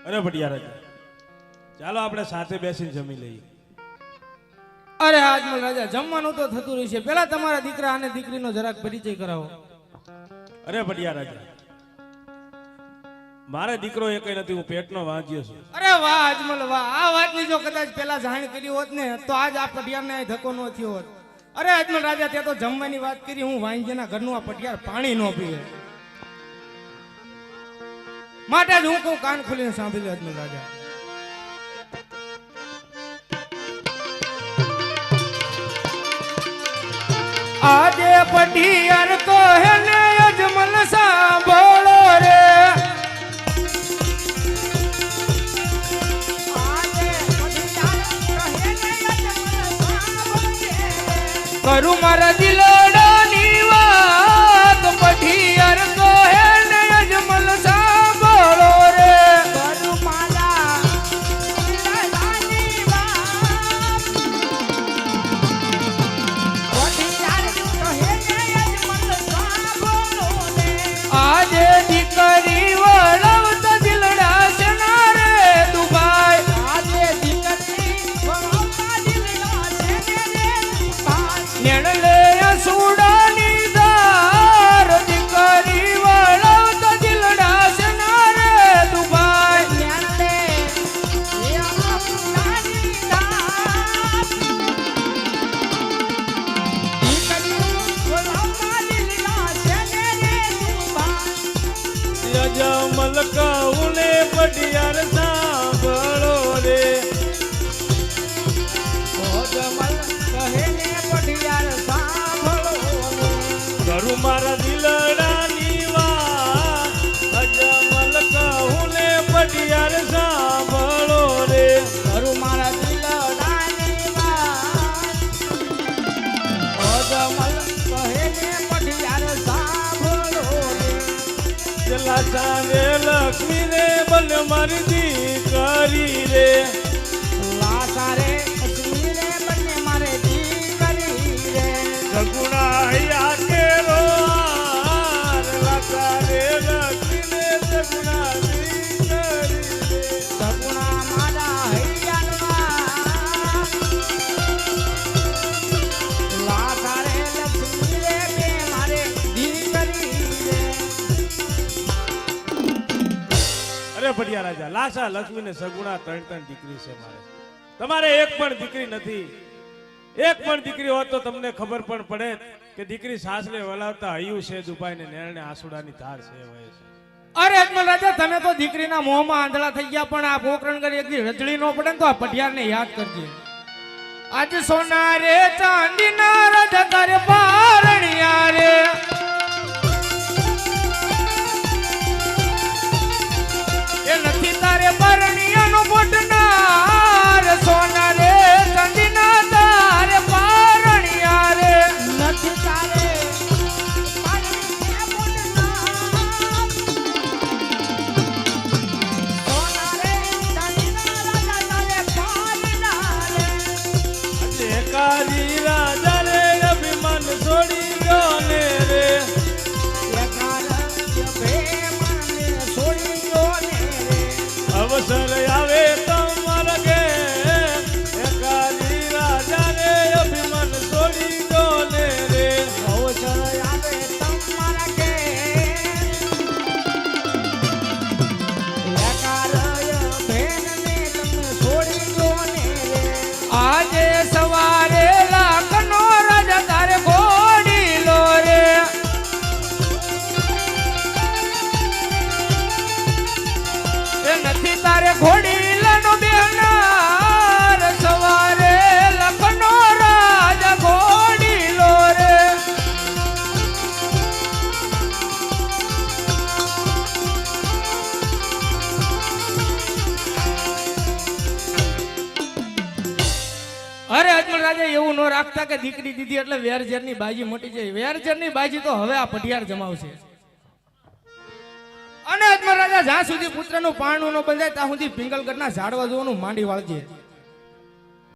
અરે ભટિયા રાજા, ચાલો આપણે સાથે બેસીને જમી લઈએ. અરે આજમલ રાજા, જમવાનું તો થતું રહેશે, પેલા તમારા દીકરા અને દીકરીનો જરાક પરિચય કરાવો. અરે ભટિયા રાજા, મારે દીકરો એ કઈ નથી, હું પેટનો વાંચ્યો છું. અરે વાહ આજમલ વાહ, આ વાતની જો કદાચ પેલા જાણ કરી હોત ને તો આજ આ પટિયારને અહીં ધક્કો ન થયો હોત. અરે આજમલ રાજા, તે તો જમવાની વાત કરી, હું વાંજીના ઘરનું આ પટિયાર પાણી ન પીએ માટે જ હું કહું, કાન ખોલીને સાંભળી આજમલ રાજા. આજે પટિયાર તો હે ને અજમલ સાંભળો રે, કરું મારા દિલડાની વાત, પટિયાર તો હે ને અજમલ સાંભળો રે, કરું મારા દિલડાની વાત, પટિયાર તો હે ને અજમલ સાંભળો રે. આજે દીકરી વળવતા દિલડા છે ના રે દુભાઈ, આજે દીકરી વળવતા દિલડા છે ને નેણલે સુડાની દાર, દીકરી વળવતા દિલડા છે ના રે દુભાઈ, નેણલે સુડાની દાર, દીકરી વળવતા દિલડા છે ને દુભાઈ. અજમલ કહું ને ભટિયાર સાંભળો રે, અજમલ કહે ને પટિયાર સાંભળો રે, કરું મારા દિલડાની વાત, અજમલ કહું ને ભટિયાર સાંભળો રે, કરું મારા દિલડાની વાત, અજમલ કહે ને પટિયાર સાંભળો રે. પેલા સાંજે લક્ષ્મી ને બલ મારી દીકરી રે, લાસા રે કશ્મીરે બંને મારે દીકરી રે, સગુણા કેરો લાસા રે લક્ષ્મી ને સગુણા દીકરી રે, સગુણા મારા હૈયાનમાં, લાસા રે લક્ષ્મીરે બે મારે દીકરી રે. અરે ભટિયા રાજા, લાસા લક્ષ્મી ને સગુણા ત્રણ ત્રણ દીકરી છે મારે, તમારે એક પણ દીકરી નથી. એક પણ દીકરી હોત તો તમને ખબર પણ પડે કે દીકરી સાસરે વલાવતા હૈયું છે દુપાઈ ને નેરણે આસુડાની ધાર છે વહે છે. અરે અજમલ રાજા, તમે તો દીકરીના મોહમાં આંધળા થઈ ગયા, પણ આ પોકરણ કરી એક દી રજળી નો પડે ને તો આ પટિયારને યાદ કરજે. આજ સોના રે ચાંદીના રાજા તારે પારણિયા રે, એ નથી તારે પરણિયાનો બોટનાર, સોના રે ચાંદીના તારે પારણિયા રે, નથી તારે પરણિયા બોટનાર, સોના રે ચાંદીના રાજા તારે પારણિયા રે. કારી રાજા રે અભિમાન છોડી ગયો ને રે, અવસર આવે તમારા કે કાલી રાજા રે અભિમાન છોડી ગયો ને રે, અવસર આવે તમારા કે બેનને તમે છોડી દો ને રે. આજે સવારે લાખનો રાજા તારે ઘોડી લો રે, એ નથી તારે ઘોડી લનો બેહનાર, સવારે લખનો રાજા ઘોડી લો રે. અરે અજમલ રાજા, એવું ન રાખતા કે દીકરી દીધી એટલે વેરઝેરની બાજી મોટી જાય. વેરઝેરની બાજી તો હવે આ પટિયાર જમાવશે. અને અજમલ રાજા, જ્યાં સુધી પુત્રનું પારણું ન બંધાય ત્યાં સુધી પિંગલગઢના ઝાડવા જોવાનું માંડી વાળજે.